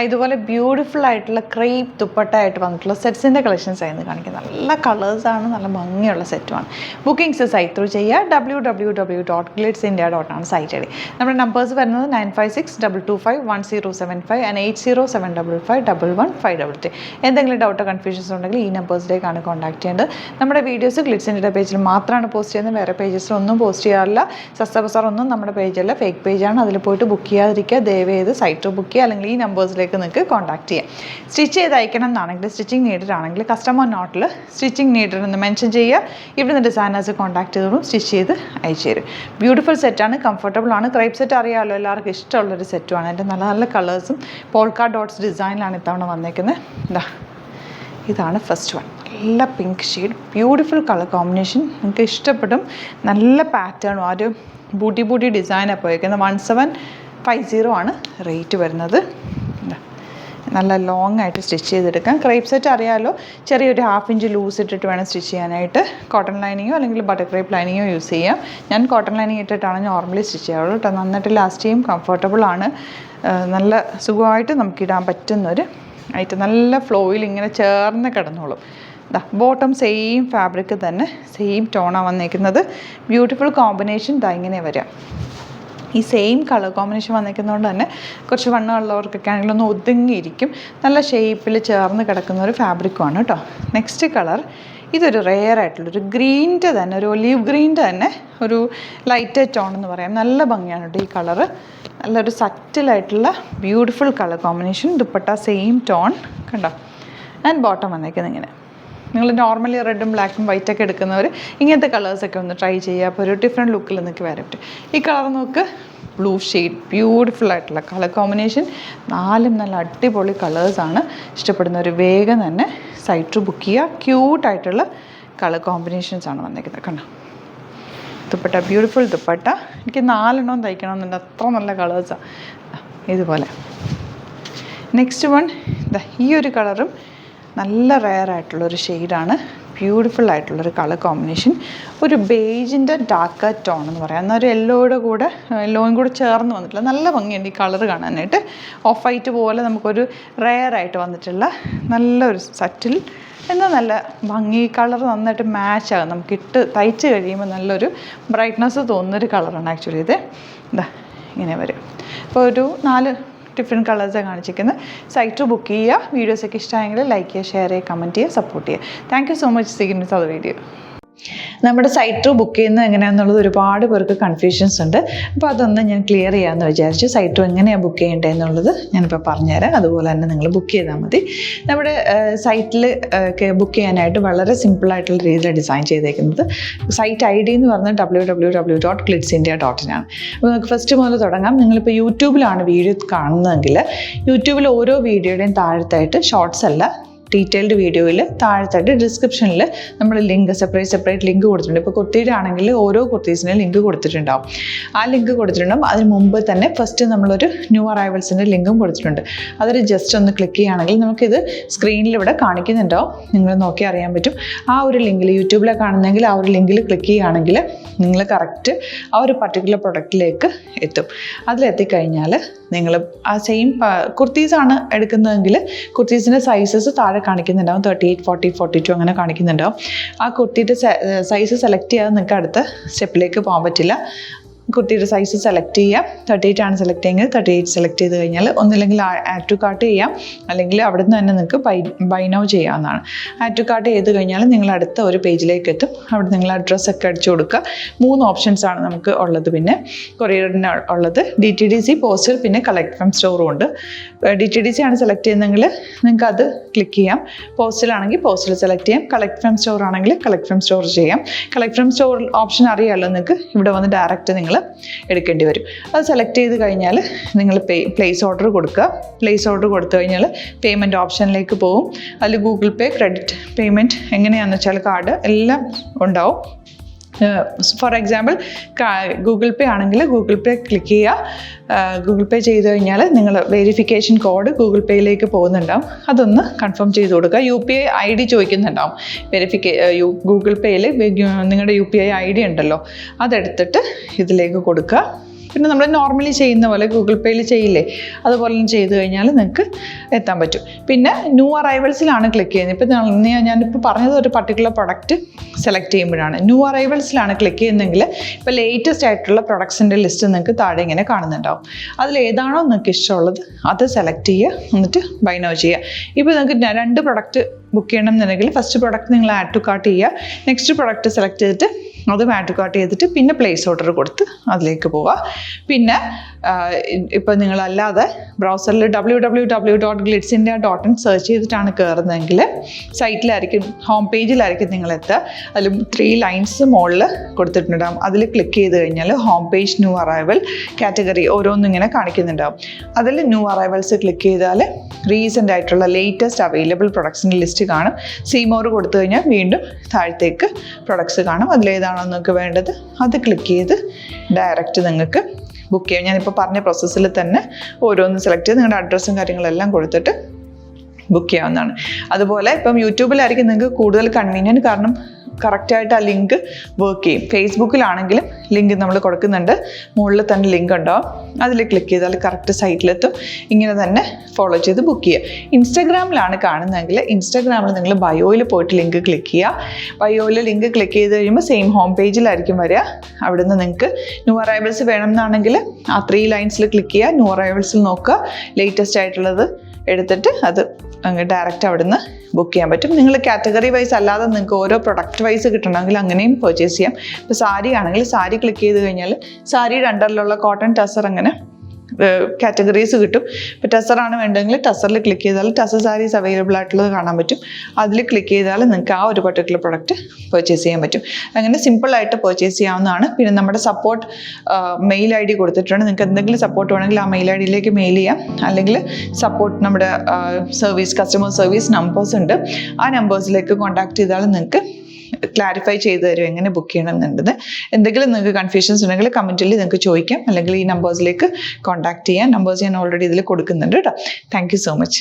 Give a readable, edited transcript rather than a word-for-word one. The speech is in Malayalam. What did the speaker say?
ഇതുപോലെ ബ്യൂട്ടിഫുൾ ആയിട്ടുള്ള ക്രേപ്പ് ദുപ്പട്ടയായിട്ട് വന്നിട്ടുള്ള സെറ്റ്സിൻ്റെ കളക്ഷൻസ് ആയിരുന്നു കാണിക്കുന്നത്. നല്ല കളേഴ്സാണ്, നല്ല ഭംഗിയുള്ള സെറ്റുമാണ്. ബുക്കിംഗ്സ് സൈറ്റ് ത്രൂ ചെയ്യുക. www.glitzindia.com സൈറ്റ് ഐ ഡി. നമ്മുടെ നമ്പേഴ്സ് വരുന്നത് 9562251075 ആൻഡ് 8075551153. എന്തെങ്കിലും ഡൗട്ടോ കൺഫ്യൂഷൻസ് ഉണ്ടെങ്കിൽ ഈ നമ്പേഴ്സിലേക്കാണ് കോൺടാക്ട് ചെയ്യേണ്ടത്. നമ്മുടെ വീഡിയോസ് ഗ്ലിറ്റ്സ് ഇന്ത്യയുടെ പേജിൽ മാത്രമാണ് പോസ്റ്റ് ചെയ്യുന്നത്, വേറെ പേജസിലൊന്നും പോസ്റ്റ് ചെയ്യാറില്ല. സസ്ത ബസാർ ഒന്നും നമ്മുടെ പേജല്ല, ഫേക്ക് പേജാണ്. അതിൽ പോയിട്ട് ബുക്ക് ചെയ്യാതിരിക്കുക. ദയവ് ചെയ്ത് സൈറ്റ് ത്രൂ ബുക്ക് ചെയ്യുക, അല്ലെങ്കിൽ ഈ നമ്പേഴ്സിലേക്ക് നിങ്ങൾക്ക് കോൺടാക്ട് ചെയ്യാം. സ്റ്റിച്ച് ചെയ്ത് അയക്കണം എന്നാണെങ്കിൽ, സ്റ്റിച്ചിങ് നീഡഡ് ആണെങ്കിൽ കസ്റ്റമർ നോട്ടിൽ സ്റ്റിച്ചിങ് നീഡഡ് എന്ന് മെൻഷൻ ചെയ്യുക. ഇവിടുന്ന് ഡിസൈനേഴ്സ് കോൺടാക്ട് ചെയ്തോളും, സ്റ്റിച്ച് ചെയ്ത് അയച്ചു തരും. ബ്യൂട്ടിഫുൾ സെറ്റാണ്, കംഫർട്ടബിൾ ആണ്. ക്രൈപ്പ് സെറ്റ് അറിയാമല്ലോ, എല്ലാവർക്കും ഇഷ്ടമുള്ളൊരു സെറ്റുമാണ്. എൻ്റെ നല്ല നല്ല കളേഴ്സും പോൾക്കാ ഡോട്ട്സ് ഡിസൈനിലാണ് ഇത്തവണ വന്നേക്കുന്നത്. ഇതാണ് ഫസ്റ്റ് വൺ. നല്ല pink shade, beautiful colour combination, നിങ്ങൾക്ക് ഇഷ്ടപ്പെടും. നല്ല പാറ്റേണും ആ ഒരു ബൂട്ടി ഡിസൈനാണ് പോയിരിക്കുന്നത്. 1750 ആണ് റേറ്റ് വരുന്നത്. നല്ല ലോങ് ആയിട്ട് സ്റ്റിച്ച് ചെയ്തെടുക്കാം. ക്രേപ്പ് സെറ്റ് അറിയാമല്ലോ, ചെറിയൊരു 1/2 ഇഞ്ച് ലൂസ് ഇട്ടിട്ട് വേണം സ്റ്റിച്ച് ചെയ്യാനായിട്ട്. കോട്ടൺ ലൈനിങ്ങോ അല്ലെങ്കിൽ ബട്ടർ ക്രേപ്പ് ലൈനിങ്ങോ യൂസ് ചെയ്യാം. ഞാൻ കോട്ടൺ ലൈനിങ് ഇട്ടിട്ടാണ് നോർമലി സ്റ്റിച്ച് ചെയ്യാറുള്ളൂ കേട്ടോ. നന്നായിട്ട് ലാസ്റ്റ് ചെയ്യും, കംഫർട്ടബിൾ ആണ്, നല്ല സുഖമായിട്ട് നമുക്കിടാൻ പറ്റുന്നൊരു ആയിട്ട് നല്ല ഫ്ലോയിൽ ഇങ്ങനെ ചേർന്ന് കിടന്നോളും. ബോട്ടം സെയിം ഫാബ്രിക് തന്നെ, സെയിം ടോണാണ് വന്നേക്കുന്നത്. ബ്യൂട്ടിഫുൾ കോമ്പിനേഷൻ ഇങ്ങനെ വരാം. ഈ സെയിം കളർ കോമ്പിനേഷൻ വന്നിരിക്കുന്നതുകൊണ്ട് തന്നെ കുറച്ച് വണ്ണമുള്ളവർക്കൊക്കെ ആണെങ്കിലും ഒന്ന് ഒതുങ്ങിയിരിക്കും. നല്ല ഷേപ്പിൽ ചേർന്ന് കിടക്കുന്ന ഒരു ഫാബ്രിക്കുമാണ് കേട്ടോ. നെക്സ്റ്റ് കളർ, ഇതൊരു റെയർ ആയിട്ടുള്ളൊരു ഗ്രീൻ്റെ തന്നെ, ഒരു ഒലീവ് ഗ്രീൻ്റെ തന്നെ ഒരു ലൈറ്റ് ടോൺ എന്ന് പറയാം. നല്ല ഭംഗിയാണ് കേട്ടോ ഈ കളറ്. നല്ലൊരു സറ്റിലായിട്ടുള്ള beautiful colour combination. Dupatta same tone കണ്ടോ. ആൻഡ് ബോട്ടം വന്നേക്കുന്നത് ഇങ്ങനെ. നിങ്ങൾ നോർമലി റെഡും ബ്ലാക്കും വൈറ്റൊക്കെ എടുക്കുന്നവർ ഇങ്ങനത്തെ കളേഴ്സൊക്കെ ഒന്ന് ട്രൈ ചെയ്യുക. അപ്പോൾ ഒരു ഡിഫറെൻറ്റ് ലുക്കിൽ നിങ്ങൾക്ക് വരാൻ പറ്റും. ഈ കളർ നോക്ക്, ബ്ലൂ ഷെയ്ഡ്, ബ്യൂട്ടിഫുൾ ആയിട്ടുള്ള കളർ കോമ്പിനേഷൻ. 4 നല്ല അടിപൊളി കളേഴ്സാണ്. ഇഷ്ടപ്പെടുന്നവർ വേഗം തന്നെ സൈറ്റ് ബുക്ക് ചെയ്യുക. ക്യൂട്ടായിട്ടുള്ള കളർ കോമ്പിനേഷൻസാണ് വന്നേക്കുന്നത് കണ്ടോ. ദുപ്പട്ട ബ്യൂട്ടിഫുൾ ദുപ്പട്ട. എനിക്ക് 4 തയ്ക്കണമെന്നുണ്ട്, അത്ര നല്ല കളേഴ്സാണ്. ഇതുപോലെ നെക്സ്റ്റ് വൺ, ഈ ഒരു കളറും നല്ല റെയർ ആയിട്ടുള്ളൊരു ഷെയ്ഡാണ്. ബ്യൂട്ടിഫുൾ ആയിട്ടുള്ളൊരു കളർ കോമ്പിനേഷൻ. ഒരു ബേജിൻ്റെ ഡാർക്ക് ടോൺ എന്ന് പറയാം. എന്നാൽ ഒരു യെല്ലോയും കൂടെ ചേർന്ന് വന്നിട്ടുള്ള നല്ല ഭംഗിയുണ്ട് ഈ കളർ കാണാനായിട്ട്. ഓഫ് വൈറ്റ് പോലെ നമുക്കൊരു റെയർ ആയിട്ട് വന്നിട്ടുള്ള നല്ലൊരു സറ്റിൽ എന്നാൽ നല്ല ഭംഗി. കളർ നന്നായിട്ട് മാച്ചാകും, നമുക്കിട്ട് തയ്ച്ച് കഴിയുമ്പോൾ നല്ലൊരു ബ്രൈറ്റ്നസ് തോന്നുന്നൊരു കളറാണ് ആക്ച്വലി ഇത്. ഇങ്ങനെ വരും. അപ്പോൾ ഒരു 4 ഡിഫറെൻറ്റ് കളേഴ്സാണ് കാണിച്ചിരിക്കുന്നത്. സൈറ്റ് ബുക്ക് ചെയ്യുക. വീഡിയോസൊക്കെ ഇഷ്ടമായെങ്കിൽ ലൈക്ക് ചെയ്യുക, ഷെയർ ചെയ്യുക, കമൻറ്റ് ചെയ്യുക, സപ്പോർട്ട് ചെയ്യുക. Thank you so much seeking with the video. നമ്മുടെ സൈറ്റ് ബുക്ക് ചെയ്യുന്നത് എങ്ങനെയാണെന്നുള്ളത് ഒരുപാട് പേർക്ക് കൺഫ്യൂഷൻസ് ഉണ്ട്. അപ്പോൾ അതൊന്ന് ഞാൻ ക്ലിയർ ചെയ്യാമെന്ന് വിചാരിച്ചു. സൈറ്റ് എങ്ങനെയാണ് ബുക്ക് ചെയ്യേണ്ടത് എന്നുള്ളത് ഞാനിപ്പോൾ പറഞ്ഞുതരാം. അതുപോലെ തന്നെ നിങ്ങൾ ബുക്ക് ചെയ്താൽ മതി. നമ്മുടെ സൈറ്റിൽ ബുക്ക് ചെയ്യാനായിട്ട് വളരെ സിമ്പിളായിട്ടുള്ള രീതിയിൽ ഡിസൈൻ ചെയ്തേക്കുന്നത്. സൈറ്റ് ഐ ഡി എന്ന് പറഞ്ഞാൽ www.glitzindia.in ആണ്. അപ്പോൾ നമുക്ക് ഫസ്റ്റ് മുതൽ തുടങ്ങാം. നിങ്ങളിപ്പോൾ യൂട്യൂബിലാണ് വീഡിയോ കാണുന്നതെങ്കിൽ യൂട്യൂബിൽ ഓരോ വീഡിയോയുടെയും താഴത്തായിട്ട് ഷോർട്സ് അല്ല, ഡീറ്റെയിൽഡ് വീഡിയോയിൽ താഴത്തായിട്ട് ഡിസ്ക്രിപ്ഷനിൽ നമ്മൾ ലിങ്ക് സെപ്പറേറ്റ് ലിങ്ക് കൊടുത്തിട്ടുണ്ട്. ഇപ്പോൾ കുർത്തിയുടെ ആണെങ്കിൽ ഓരോ കുർത്തീസിനും ലിങ്ക് കൊടുത്തിട്ടുണ്ടാവും. ആ ലിങ്ക് കൊടുത്തിട്ടുണ്ടാവും. അതിന് മുമ്പ് തന്നെ ഫസ്റ്റ് നമ്മളൊരു ന്യൂ അറൈവൽസിൻ്റെ ലിങ്കും കൊടുത്തിട്ടുണ്ട്. അതിൽ ജസ്റ്റ് ഒന്ന് ക്ലിക്ക് ചെയ്യുകയാണെങ്കിൽ നമുക്കിത് സ്ക്രീനിൽ ഇവിടെ കാണിക്കുന്നുണ്ടാവും. നിങ്ങൾ നോക്കി അറിയാൻ പറ്റും. ആ ഒരു ലിങ്കിൽ, യൂട്യൂബിലെ കാണുന്നെങ്കിൽ ആ ഒരു ലിങ്കിൽ ക്ലിക്ക് ചെയ്യുകയാണെങ്കിൽ നിങ്ങൾ കറക്റ്റ് ആ ഒരു പർട്ടിക്കുലർ പ്രൊഡക്റ്റിലേക്ക് എത്തും. അതിലെത്തിക്കഴിഞ്ഞാൽ നിങ്ങൾ ആ സെയിം കുർത്തീസാണ് എടുക്കുന്നതെങ്കിൽ കുർത്തീസിൻ്റെ സൈസസ് താഴെ കാണിക്കുന്നുണ്ടാവും. 38, 40, 42 അങ്ങനെ കാണിക്കുന്നുണ്ടാവും. ആ കുർത്തിയുടെ സൈസ് സെലക്ട് ചെയ്യാതെ നിങ്ങൾക്ക് അടുത്ത സ്റ്റെപ്പിലേക്ക് പോകാൻ പറ്റില്ല. കുർത്തിയുടെ സൈസ് സെലക്ട് ചെയ്യാം. 38 ആണ് സെലക്ട് ചെയ്യുന്നത്. 38 സെലക്ട് ചെയ്ത് കഴിഞ്ഞാൽ ഒന്നില്ലെങ്കിൽ ആഡ് ടു കാർട്ട് ചെയ്യാം, അല്ലെങ്കിൽ അവിടെ നിന്ന് തന്നെ നിങ്ങൾക്ക് ബൈ നൗ ചെയ്യാവുന്നതാണ്. ആഡ് ടു കാർട്ട് ചെയ്ത് കഴിഞ്ഞാൽ നിങ്ങൾ അടുത്ത ഒരു പേജിലേക്ക് എത്തും. അവിടെ നിങ്ങൾ അഡ്രസ്സൊക്കെ അടിച്ചു കൊടുക്കുക. 3 ഓപ്ഷൻസാണ് നമുക്ക് ഉള്ളത്. പിന്നെ കൊറിയറിന് ഉള്ളത് DTDC, പോസ്റ്റൽ, പിന്നെ കളക്ട് ഫ്രം സ്റ്റോറും ഉണ്ട്. DTDC ആണ് സെലക്ട് ചെയ്യുന്നതെങ്കിൽ നിങ്ങൾക്ക് അത് ക്ലിക്ക് ചെയ്യാം. പോസ്റ്റലാണെങ്കിൽ പോസ്റ്റൽ സെലക്ട് ചെയ്യാം. കളക്ട് ഫ്രം സ്റ്റോർ ആണെങ്കിൽ കളക്ട് ഫ്രം സ്റ്റോർ ചെയ്യാം. കളക്ട് ഫ്രം സ്റ്റോർ ഓപ്ഷൻ അറിയാമല്ലോ നിങ്ങൾക്ക്. ഇവിടെ വന്ന് ഡയറക്റ്റ് നിങ്ങൾ എടുക്കേണ്ടി വരും. അത് സെലക്ട് ചെയ്ത് കഴിഞ്ഞാൽ നിങ്ങൾ പ്ലേസ് ഓർഡർ കൊടുക്കുക. പ്ലേസ് ഓർഡർ കൊടുത്തു കഴിഞ്ഞാൽ പേയ്മെൻറ്റ് ഓപ്ഷനിലേക്ക് പോകും. അതിൽ ഗൂഗിൾ പേ, ക്രെഡിറ്റ് പേയ്മെൻറ്റ് എങ്ങനെയാണെന്ന് വെച്ചാൽ കാർഡ് എല്ലാം ഉണ്ടാവും. ഫോർ എക്സാമ്പിൾ ഗൂഗിൾ പേ ആണെങ്കിൽ ഗൂഗിൾ പേ ക്ലിക്ക് ചെയ്യുക. ഗൂഗിൾ പേ ചെയ്ത് കഴിഞ്ഞാൽ നിങ്ങൾ വെരിഫിക്കേഷൻ കോഡ് ഗൂഗിൾ പേയിലേക്ക് പോകുന്നുണ്ടാവും. അതൊന്ന് കൺഫേം ചെയ്ത് കൊടുക്കുക. UPI ID ചോദിക്കുന്നുണ്ടാവും. ഗൂഗിൾ പേയിൽ നിങ്ങളുടെ UPI ID ഉണ്ടല്ലോ, അതെടുത്തിട്ട് ഇതിലേക്ക് കൊടുക്കുക. പിന്നെ നമ്മൾ നോർമലി ചെയ്യുന്ന പോലെ ഗൂഗിൾ പേയിൽ ചെയ്യില്ലേ, അതുപോലെ ചെയ്ത് കഴിഞ്ഞാൽ നിങ്ങൾക്ക് എത്താൻ പറ്റും. പിന്നെ ന്യൂ അറൈവൽസിലാണ് ക്ലിക്ക് ചെയ്യുന്നത്. ഇപ്പം ഞാനിപ്പോൾ പറഞ്ഞത് ഒരു പർട്ടിക്കുലർ പ്രൊഡക്റ്റ് സെലക്ട് ചെയ്യുമ്പോഴാണ്. ന്യൂ അറൈവൽസിലാണ് ക്ലിക്ക് ചെയ്യുന്നതെങ്കിൽ ഇപ്പോൾ ലേറ്റസ്റ്റ് ആയിട്ടുള്ള പ്രൊഡക്ട്സിൻ്റെ ലിസ്റ്റ് നിങ്ങൾക്ക് താഴെ ഇങ്ങനെ കാണുന്നുണ്ടാവും. അതിലേതാണോ നിങ്ങൾക്ക് ഇഷ്ടമുള്ളത് അത് സെലക്ട് ചെയ്യുക, എന്നിട്ട് ബൈ നൗ ചെയ്യുക. ഇപ്പോൾ നിങ്ങൾക്ക് 2 പ്രൊഡക്റ്റ് ബുക്ക് ചെയ്യണം എന്നുണ്ടെങ്കിൽ ഫസ്റ്റ് പ്രൊഡക്റ്റ് നിങ്ങൾ ആഡ് ടു കാർട്ട് ചെയ്യുക, നെക്സ്റ്റ് പ്രൊഡക്റ്റ് സെലക്ട് ചെയ്തിട്ട് അതും ആഡ് ടു കാർട്ട് ചെയ്തിട്ട് പിന്നെ പ്ലേസ് ഓർഡർ കൊടുത്ത് അതിലേക്ക് പോവുക. പിന്നെ ഇപ്പോൾ നിങ്ങളല്ലാതെ ബ്രൗസറിൽ www.glitzindia.in സെർച്ച് ചെയ്തിട്ടാണ് കയറുന്നതെങ്കിൽ സൈറ്റിലായിരിക്കും, ഹോം പേജിലായിരിക്കും നിങ്ങളെത്തുക. അതിൽ 3 ലൈൻസ് മുകളിൽ കൊടുത്തിട്ടുണ്ടാകും. അതിൽ ക്ലിക്ക് ചെയ്ത് കഴിഞ്ഞാൽ home page new arrival category ഓരോന്നും ഇങ്ങനെ കാണിക്കുന്നുണ്ടാകും. അതിൽ ന്യൂ അറൈവൽസ് ക്ലിക്ക് ചെയ്താൽ റീസെൻ്റ് ആയിട്ടുള്ള ലേറ്റസ്റ്റ് അവൈലബിൾ പ്രൊഡക്ട്സിൻ്റെ ലിസ്റ്റ് കാണും. സീമോർ കൊടുത്തു കഴിഞ്ഞാൽ വീണ്ടും താഴത്തേക്ക് പ്രൊഡക്ട്സ് കാണും. അതിലേതാണോ നിങ്ങൾക്ക് വേണ്ടത് അത് ക്ലിക്ക് ചെയ്ത് ഡയറക്റ്റ് നിങ്ങൾക്ക് ബുക്ക് ചെയ്യാം. ഞാനിപ്പോൾ പറഞ്ഞ പ്രോസസ്സിൽ തന്നെ ഓരോന്ന് സെലക്ട് ചെയ്ത് നിങ്ങളുടെ അഡ്രസ്സും കാര്യങ്ങളെല്ലാം കൊടുത്തിട്ട് ബുക്ക് ചെയ്യാവുന്നതാണ്. അതുപോലെ ഇപ്പം യൂട്യൂബിലായിരിക്കും നിങ്ങൾക്ക് കൂടുതൽ കൺവീനിയൻറ്റ്, കാരണം കറക്റ്റായിട്ട് ആ ലിങ്ക് വർക്ക് ചെയ്യും. ഫേസ്ബുക്കിലാണെങ്കിലും ലിങ്ക് നമ്മൾ കൊടുക്കുന്നുണ്ട്, മുകളിൽ തന്നെ ലിങ്ക് ഉണ്ടാവും. അതിൽ ക്ലിക്ക് ചെയ്താൽ കറക്റ്റ് സൈറ്റിലെത്തും. ഇങ്ങനെ തന്നെ ഫോളോ ചെയ്ത് ബുക്ക് ചെയ്യുക. ഇൻസ്റ്റാഗ്രാമിലാണ് കാണുന്നതെങ്കിൽ ഇൻസ്റ്റാഗ്രാമിൽ നിങ്ങൾ ബയോയിൽ പോയിട്ട് ലിങ്ക് ക്ലിക്ക് ചെയ്യുക. ബയോയിൽ ലിങ്ക് ക്ലിക്ക് ചെയ്ത് കഴിയുമ്പോൾ സെയിം ഹോം പേജിലായിരിക്കും വരിക. അവിടുന്ന് നിങ്ങൾക്ക് ന്യൂ അറൈവൽസ് വേണമെന്നാണെങ്കിൽ ആ 3 ലൈൻസിൽ ക്ലിക്ക് ചെയ്യുക, ന്യൂ അറൈവൽസിൽ നോക്കുക, ലേറ്റസ്റ്റ് ആയിട്ടുള്ളത് എടുത്തിട്ട് അത് അങ്ങ് ഡയറക്റ്റ് അവിടുന്ന് ബുക്ക് ചെയ്യാൻ പറ്റും. നിങ്ങൾ കാറ്റഗറി വൈസ് അല്ലാതെ നിങ്ങൾക്ക് ഓരോ പ്രൊഡക്റ്റ് വൈസ് കിട്ടണമെങ്കിൽ അങ്ങനെയും പർച്ചേസ് ചെയ്യാം. ഇപ്പോൾ സാരി ആണെങ്കിൽ സാരി ക്ലിക്ക് ചെയ്ത് കഴിഞ്ഞാൽ സാരിയുടെ അണ്ടറിലുള്ള കോട്ടൺ ടസർ അങ്ങനെ കാറ്റഗറീസ് കിട്ടും. ഇപ്പോൾ ടസറാണ് വേണ്ടതെങ്കിൽ ടസറിൽ ക്ലിക്ക് ചെയ്താൽ ടസർ സാരീസ് അവൈലബിൾ ആയിട്ടുള്ളത് കാണാൻ പറ്റും. അതിൽ ക്ലിക്ക് ചെയ്താൽ നിങ്ങൾക്ക് ആ ഒരു പർട്ടിക്കുലർ പ്രൊഡക്റ്റ് പർച്ചേസ് ചെയ്യാൻ പറ്റും. അങ്ങനെ സിമ്പിളായിട്ട് പർച്ചേസ് ചെയ്യാവുന്നതാണ്. പിന്നെ നമ്മുടെ സപ്പോർട്ട് മെയിൽ ID കൊടുത്തിട്ടുണ്ട്. നിങ്ങൾക്ക് എന്തെങ്കിലും സപ്പോർട്ട് വേണമെങ്കിൽ ആ മെയിൽ IDയിലേക്ക് മെയിൽ ചെയ്യാം. അല്ലെങ്കിൽ സപ്പോർട്ട് നമ്മുടെ കസ്റ്റമർ സർവീസ് നമ്പേഴ്സ് ഉണ്ട്, ആ നമ്പേഴ്സിലേക്ക് കോൺടാക്ട് ചെയ്താൽ നിങ്ങൾക്ക് ക്ലാരിഫൈ ചെയ്ത് തരും എങ്ങനെ ബുക്ക് ചെയ്യണം എന്നുള്ളത്. എന്തെങ്കിലും നിങ്ങൾക്ക് കൺഫ്യൂഷൻസ് ഉണ്ടെങ്കിൽ കമൻറ്റിൽ നിങ്ങൾക്ക് ചോദിക്കാം, അല്ലെങ്കിൽ ഈ നമ്പേഴ്സിലേക്ക് കോൺടാക്ട് ചെയ്യാം. നമ്പേഴ്സ് ഞാൻ ഓൾറെഡി ഇതിൽ കൊടുക്കുന്നുണ്ട് കേട്ടോ. Thank you so much.